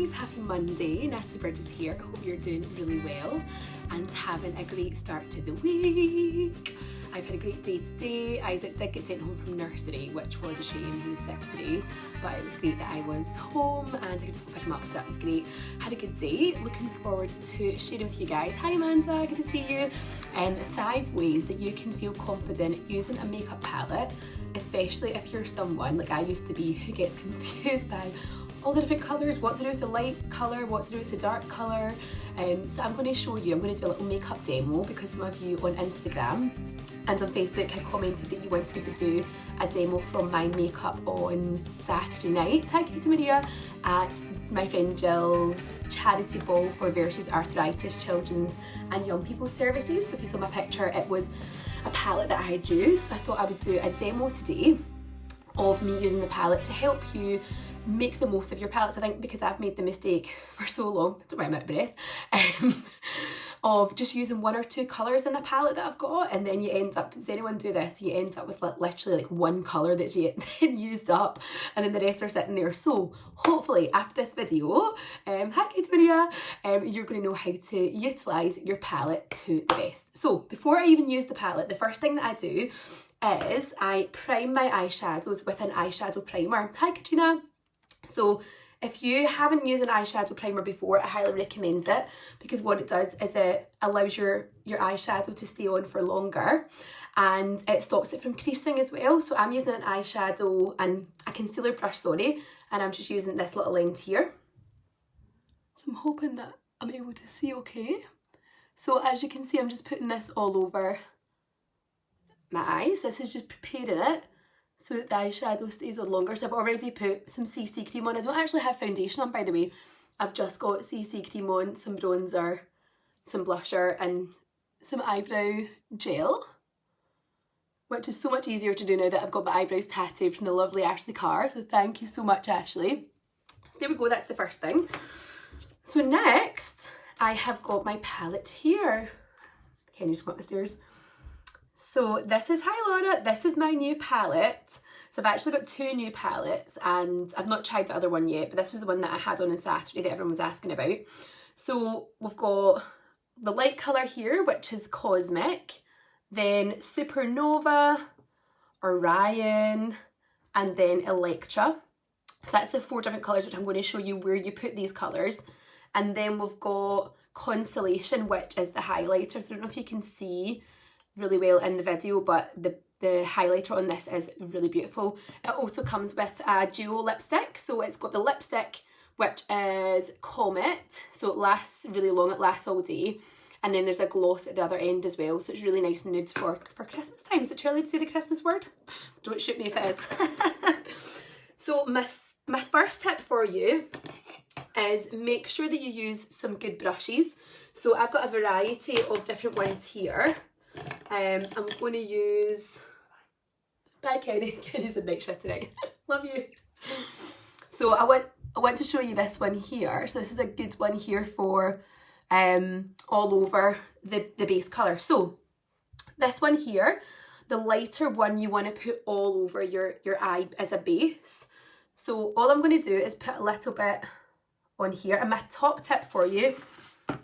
guys, happy Monday. Natalie Burgess here. I hope you're doing really well and having a great start to the week. I've had a great day today. Isaac did get sent home from nursery, which was a shame. He was sick today, but it was great that I was home and I could just go pick him up, so that was great. Had a good day. Looking forward to sharing with you guys. Hi Amanda, good to see you. 5 ways that you can feel confident using a makeup palette, especially if you're someone like I used to be who gets confused by all the different colours, what to do with the light colour, what to do with the dark colour. So I'm going to show you, I'm going to do a little makeup demo because some of you on Instagram and on Facebook had commented that you wanted me to do a demo from my makeup on Saturday night. Hi Katie Maria, at my friend Jill's charity ball for Versus Arthritis Children's and Young People's Services. So if you saw my picture, it was a palette that I had used. So I thought I would do a demo today of me using the palette to help you make the most of your palettes. I think because I've made the mistake for so long, don't worry, I'm out of breath, of just using 1 or 2 colours in a palette that I've got, and then you end up, does anyone do this? You end up with literally like 1 colour that's used up and then the rest are sitting there. So hopefully after this video, hi Kate Maria, you're going to know how to utilise your palette to the best. So before I even use the palette, the first thing that I do is I prime my eyeshadows with an eyeshadow primer. Hi Katrina. So if you haven't used an eyeshadow primer before, I highly recommend it because what it does is it allows your eyeshadow to stay on for longer and it stops it from creasing as well. So I'm using an eyeshadow and a concealer brush, and I'm just using this little end here. So I'm hoping that I'm able to see okay. So as you can see, I'm just putting this all over my eyes. This is just preparing it so that the eyeshadow stays on longer. So I've already put some CC cream on. I don't actually have foundation on, by the way. I've just got CC cream on, some bronzer, some blusher and some eyebrow gel, which is so much easier to do now that I've got my eyebrows tattooed from the lovely Ashley Carr. So thank you so much, Ashley. So there we go, that's the first thing. So next, I have got my palette here. Can you just go up the stairs? So this is, hi Laura, this is my new palette. So I've actually got 2 new palettes and I've not tried the other one yet, but this was the one that I had on Saturday that everyone was asking about. So we've got the light colour here, which is Cosmic, then Supernova, Orion, and then Electra. So that's the 4 different colours, which I'm going to show you where you put these colours. And then we've got Constellation, which is the highlighter. So I don't know if you can see really well in the video, but the highlighter on this is really beautiful. It also comes with a duo lipstick. So it's got the lipstick, which is Comet. So it lasts really long, it lasts all day. And then there's a gloss at the other end as well. So it's really nice nudes for Christmas time. Is it too early to say the Christmas word? Don't shoot me if it is. So my first tip for you is make sure that you use some good brushes. So I've got a variety of different ones here. I'm going to use, bye Kenny, Kenny's in night shift tonight, love you. So I want to show you this one here. So this is a good one here for all over the base colour. So this one here, the lighter one you want to put all over your eye as a base. So all I'm going to do is put a little bit on here, and my top tip for you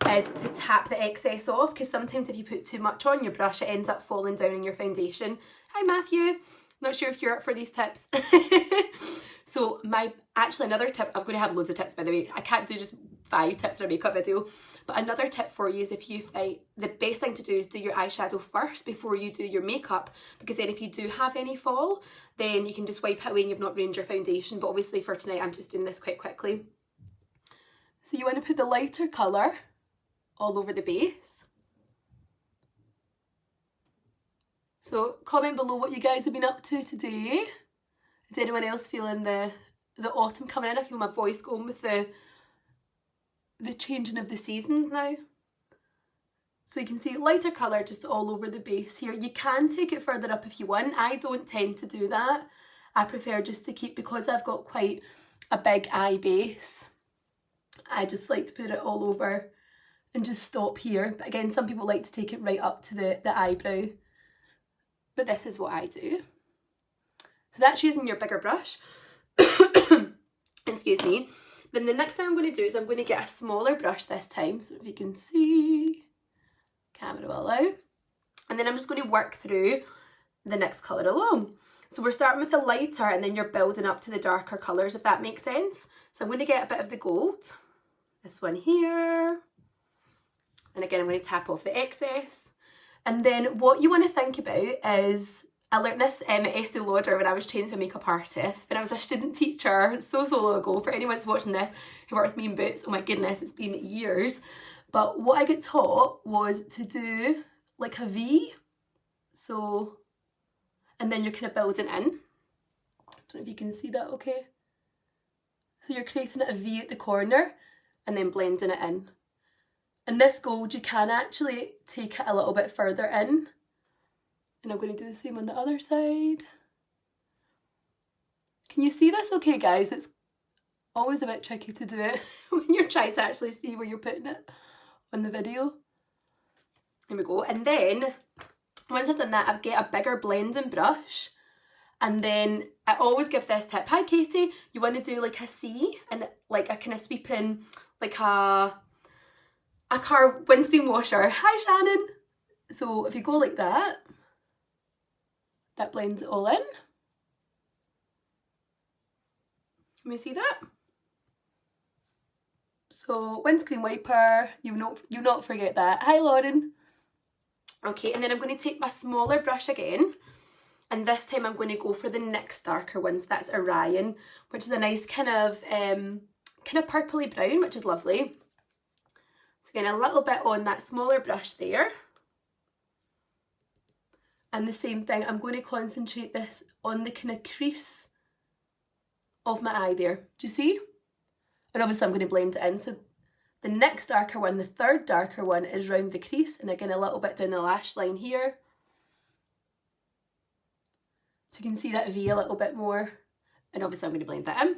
is to tap the excess off, because sometimes if you put too much on your brush, it ends up falling down in your foundation. Hi Matthew, not sure if you're up for these tips. So actually another tip, I'm going to have loads of tips by the way, I can't do just 5 tips for a makeup video, but another tip for you is the best thing to do is do your eyeshadow first before you do your makeup, because then if you do have any fall, then you can just wipe it away and you've not ruined your foundation. But obviously for tonight I'm just doing this quite quickly. So you want to put the lighter colour all over the base. So comment below what you guys have been up to today. Is anyone else feeling the autumn coming in? I feel my voice going with the changing of the seasons now. So you can see lighter colour just all over the base here. You can take it further up if you want. I don't tend to do that. I prefer just to keep, because I've got quite a big eye base, I just like to put it all over and just stop here. But again, some people like to take it right up to the eyebrow. But this is what I do. So that's using your bigger brush. Excuse me. Then the next thing I'm going to do is I'm going to get a smaller brush this time, so if you can see, camera will allow. And then I'm just going to work through the next colour along. So we're starting with the lighter and then you're building up to the darker colours, if that makes sense. So I'm going to get a bit of the gold, this one here. And again, I'm going to tap off the excess. And then what you want to think about is, I learned this at Estee Lauder when I was trained to be a makeup artist, when I was a student teacher so long ago. For anyone who's watching this who worked with me in Boots, oh my goodness, it's been years. But what I got taught was to do like a V. So, and then you're kind of building in. I don't know if you can see that okay. So you're creating a V at the corner and then blending it in. And this gold, you can actually take it a little bit further in. And I'm going to do the same on the other side. Can you see this okay, guys? It's always a bit tricky to do it when you're trying to actually see where you're putting it on the video. There we go. And then, once I've done that, I get a bigger blending brush. And then I always give this tip. Hi, Katie. You want to do like a C and like a kind of sweeping, like a car windscreen washer. Hi, Shannon. So if you go like that, that blends it all in. Can you see that? So windscreen wiper, you'll not forget that. Hi, Lauren. Okay, and then I'm going to take my smaller brush again, and this time I'm going to go for the next darker one. So that's Orion, which is a nice kind of purpley brown, which is lovely. So again, a little bit on that smaller brush there. And the same thing, I'm going to concentrate this on the kind of crease of my eye there. Do you see? And obviously I'm going to blend it in. So the next darker one, the third darker one, is round the crease. And again, a little bit down the lash line here. So you can see that V a little bit more. And obviously I'm going to blend that in.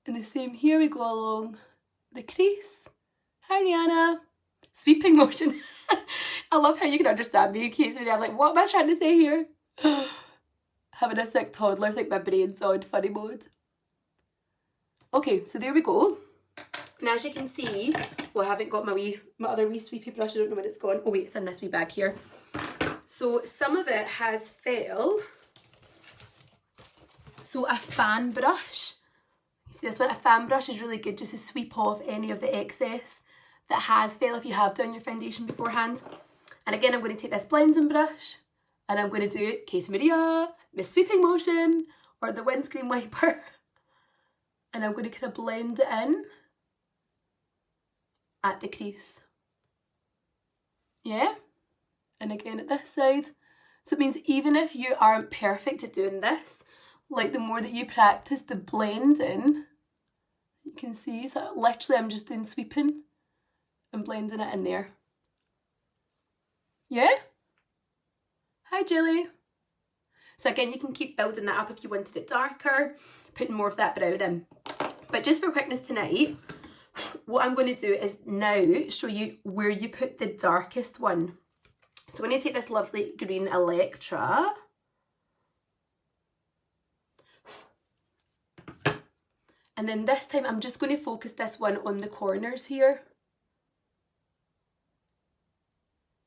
And the same here, we go along the crease. Hi, Rihanna. Sweeping motion. I love how you can understand me in case I'm like, what am I trying to say here? Having a sick toddler, think my brain's on funny mode. Okay, so there we go. And as you can see, well, I haven't got my other wee sweepy brush. I don't know where it's gone. Oh wait, it's in this wee bag here. So some of it has fell. So a fan brush. You see this one? A fan brush is really good just to sweep off any of the excess that has fell if you have done your foundation beforehand. And again, I'm going to take this blending brush and I'm going to do Katie Maria, the sweeping motion, or the windscreen wiper. And I'm going to kind of blend it in at the crease. Yeah? And again at this side. So it means even if you aren't perfect at doing this, like the more that you practice the blending, you can see, so literally I'm just doing sweeping and blending it in there. Yeah? Hi, Jilly. So again, you can keep building that up if you wanted it darker, putting more of that brown in. But just for quickness tonight, what I'm going to do is now show you where you put the darkest one. So I'm going to take this lovely green Electra. And then this time I'm just going to focus this one on the corners here.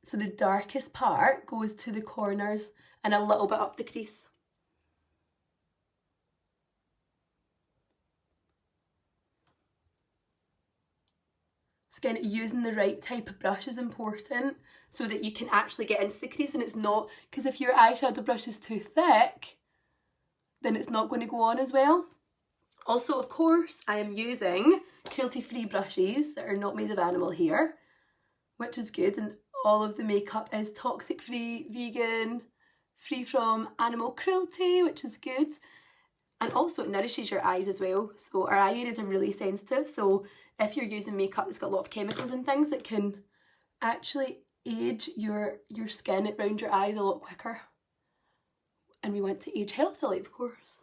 So the darkest part goes to the corners and a little bit up the crease. So again, using the right type of brush is important so that you can actually get into the crease and it's not, because if your eyeshadow brush is too thick, then it's not going to go on as well. Also, of course, I am using cruelty-free brushes that are not made of animal hair, which is good, and all of the makeup is toxic-free, vegan, free from animal cruelty, which is good. And also it nourishes your eyes as well. So our eye areas are really sensitive, so if you're using makeup that's got a lot of chemicals and things, it can actually age your skin around your eyes a lot quicker. And we want to age healthily, of course.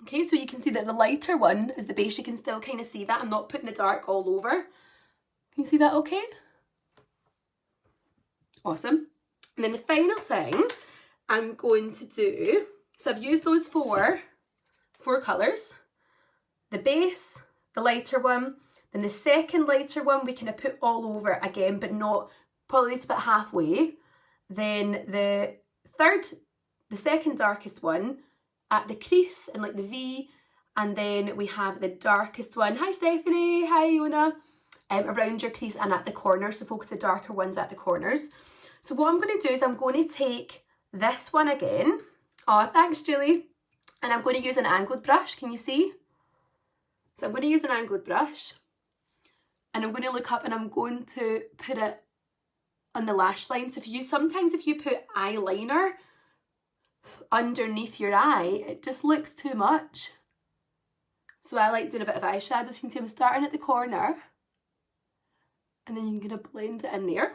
Okay, so you can see that the lighter one is the base. You can still kind of see that. I'm not putting the dark all over. Can you see that okay? Awesome. And then the final thing I'm going to do, so I've used those four colours. the base, the lighter one, then the second lighter one we kind of put all over again, but not, probably it's about halfway. Then the second darkest one at the crease and like the V, and then we have the darkest one, hi Stephanie, hi Iona, around your crease and at the corners, so focus the darker ones at the corners. So what I'm going to do is I'm going to take this one again, oh thanks Julie, and I'm going to use an angled brush, can you see? So I'm going to use an angled brush, and I'm going to look up and I'm going to put it on the lash line. So sometimes if you put eyeliner underneath your eye, it just looks too much. So I like doing a bit of eyeshadow. So you can see I'm starting at the corner, and then you're going to blend it in there.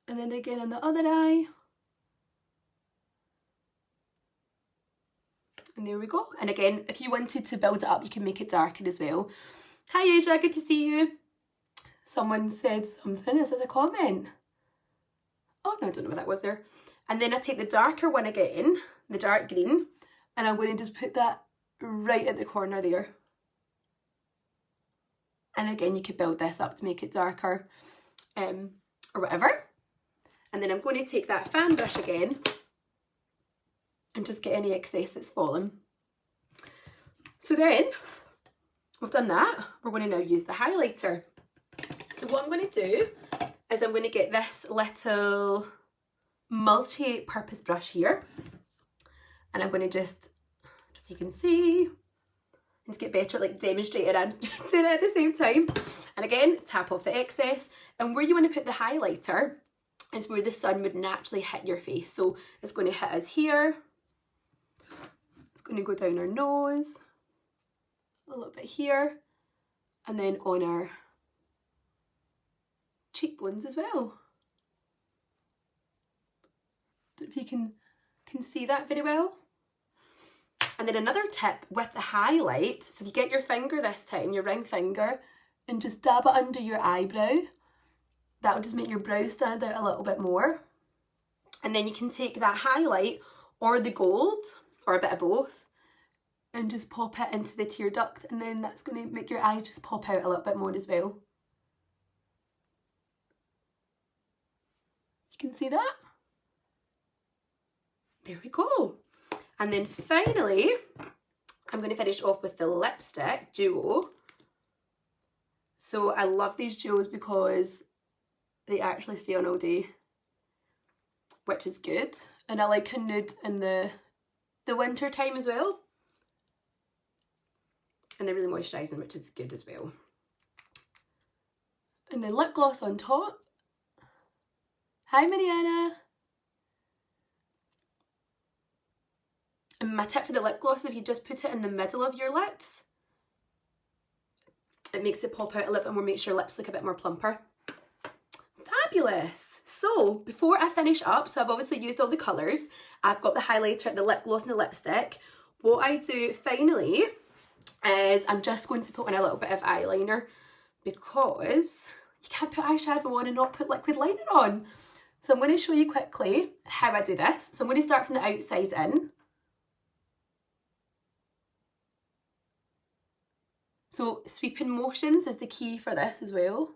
And then again on the other eye. And there we go. And again, if you wanted to build it up, you can make it darker as well. Hi Asia, good to see you. Someone said something, is this a comment? Oh no, I don't know what that was there. And then I take the darker one again, the dark green, and I'm going to just put that right at the corner there. And again, you could build this up to make it darker, or whatever. And then I'm going to take that fan brush again and just get any excess that's fallen. So then, we've done that. We're going to now use the highlighter. So what I'm going to do is I'm going to get this little multi-purpose brush here, and I'm going to just, if you can see, and to get better at like demonstrating and doing it at the same time. And again, tap off the excess, and where you want to put the highlighter is where the sun would naturally hit your face. So it's going to hit us here, it's going to go down our nose, a little bit here, and then on our cheekbones as well. If you can see that very well. And then another tip with the highlight, so if you get your finger this time, your ring finger, and just dab it under your eyebrow, that'll just make your brows stand out a little bit more. And then you can take that highlight or the gold, or a bit of both, and just pop it into the tear duct, and then that's going to make your eyes just pop out a little bit more as well. You can see that? There we go. And then finally, I'm going to finish off with the lipstick duo. So I love these duos because they actually stay on all day, which is good. And I like a nude in the winter time as well. And they're really moisturising, which is good as well. And then lip gloss on top. Hi Mariana. And my tip for the lip gloss, if you just put it in the middle of your lips, it makes it pop out a little bit more, makes your lips look a bit more plumper. Fabulous! So, before I finish up, so I've obviously used all the colours, I've got the highlighter, the lip gloss and the lipstick. What I do finally is I'm just going to put on a little bit of eyeliner, because you can't put eyeshadow on and not put liquid liner on. So I'm going to show you quickly how I do this. So I'm going to start from the outside in. So sweeping motions is the key for this as well.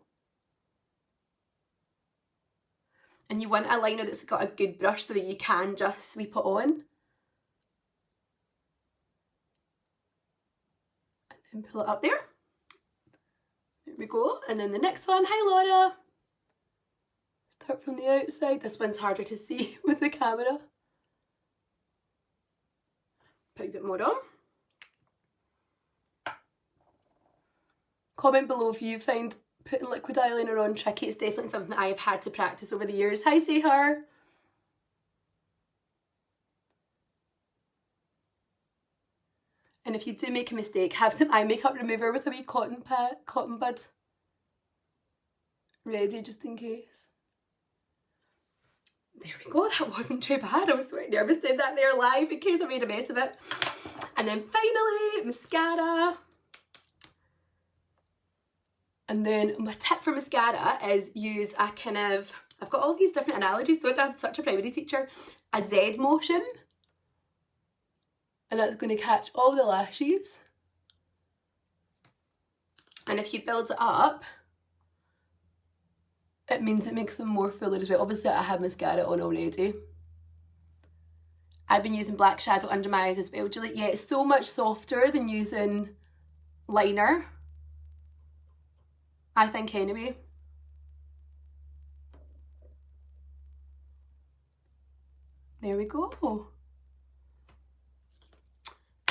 And you want a liner that's got a good brush so that you can just sweep it on. And then pull it up there. There we go. And then the next one, hi Laura. Start from the outside. This one's harder to see with the camera. Put a bit more on. Comment below if you find putting liquid eyeliner on tricky. It's definitely something I've had to practice over the years. Hi Sehar. And if you do make a mistake, have some eye makeup remover with a wee cotton bud ready just in case. There we go, that wasn't too bad. I was so nervous doing that there live in case I made a mess of it. And then finally, mascara. And then my tip for mascara is use a kind of, I've got all these different analogies, so I'm such a primary teacher, a Z motion. and that's going to catch all the lashes. And if you build it up, it means it makes them more fuller as well. Obviously I have mascara on already. I've been using black shadow under my eyes as well, Julie. Yeah, it's so much softer than using liner, I think, anyway. There we go.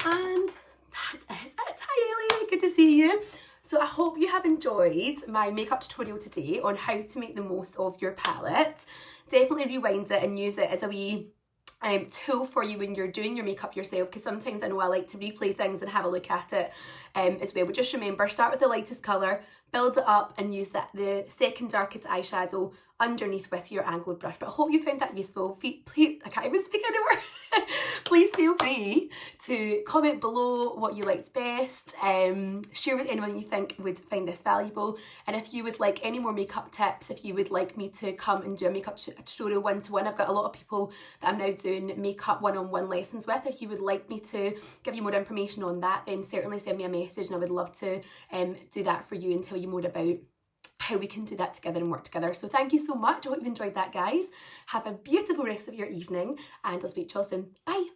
And that is it. Hi Ellie, good to see you. So I hope you have enjoyed my makeup tutorial today on how to make the most of your palette. Definitely rewind it and use it as a wee tool for you when you're doing your makeup yourself, because sometimes I know I like to replay things and have a look at it as well. But just remember, start with the lightest colour, build it up and use the second darkest eyeshadow underneath with your angled brush. But I hope you found that useful. Please, I can't even speak anymore. Please feel free to comment below what you liked best, share with anyone you think would find this valuable, and if you would like any more makeup tips, if you would like me to come and do a makeup tutorial one-to-one, I've got a lot of people that I'm now doing makeup one-on-one lessons with. If you would like me to give you more information on that, then certainly send me a message and I would love to do that for you and tell you more about how we can do that together and work together. So thank you so much. I hope you've enjoyed that, guys. Have a beautiful rest of your evening and I'll speak to you all soon. Bye.